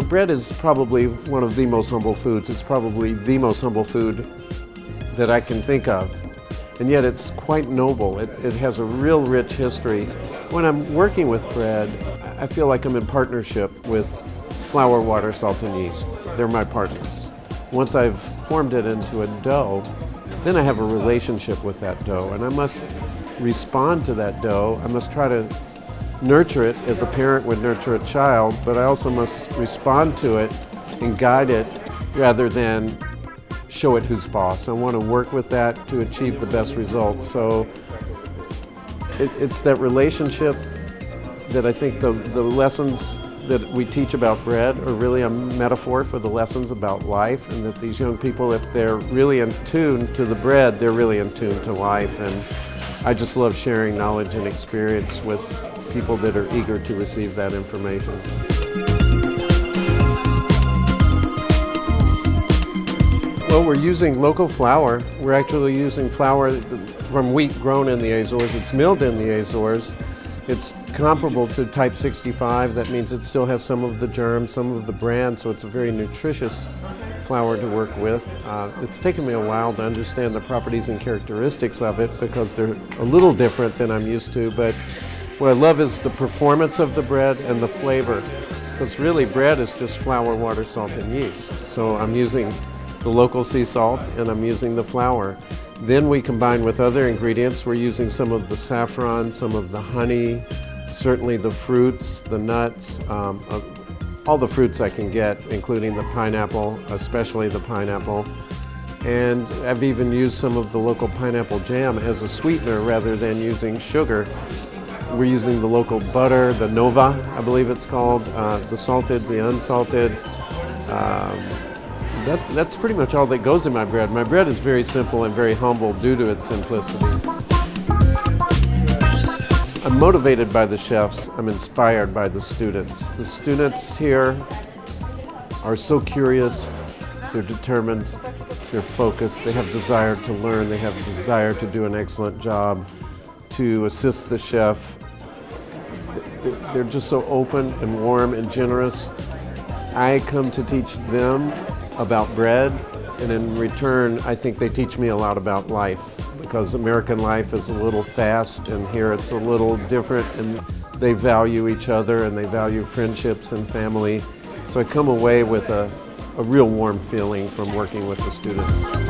bread is probably one of the most humble foods. It's probably the most humble food that I can think of. And yet it's quite noble. It has a real rich history. When I'm working with bread, I feel like I'm in partnership with flour, water, salt, and yeast. They're my partners. Once I've formed it into a dough, then I have a relationship with that dough, and I must respond to that dough. I must try to nurture it as a parent would nurture a child, but I also must respond to it and guide it rather than show it who's boss. I want to work with that to achieve the best results. So it's that relationship that I think the lessons that we teach about bread are really a metaphor for the lessons about life, and that these young people, if they're really in tune to the bread, they're really in tune to life. And I just love sharing knowledge and experience with people that are eager to receive that information. Well, we're using local flour. We're actually using flour from wheat grown in the Azores. It's milled in the Azores. It's comparable to type 65. That means it still has some of the germs, some of the bran, so it's a very nutritious flour to work with. It's taken me a while to understand the properties and characteristics of it because they're a little different than I'm used to, but what I love is the performance of the bread and the flavor, because really bread is just flour, water, salt, and yeast. So I'm using the local sea salt and I'm using the flour. Then we combine with other ingredients. We're using some of the saffron, some of the honey, certainly the fruits, the nuts, all the fruits I can get, including the pineapple, especially the pineapple. And I've even used some of the local pineapple jam as a sweetener rather than using sugar. We're using the local butter, the Nova, I believe it's called, the salted, the unsalted. That's pretty much all that goes in my bread. My bread is very simple and very humble due to its simplicity. I'm motivated by the chefs. I'm inspired by the students. The students here are so curious, they're determined, they're focused, they have desire to learn, they have desire to do an excellent job, to assist the chef. They're just so open and warm and generous. I come to teach them about bread, and in return, I think they teach me a lot about life, because American life is a little fast, and here it's a little different, and they value each other, and they value friendships and family. So I come away with a real warm feeling from working with the students.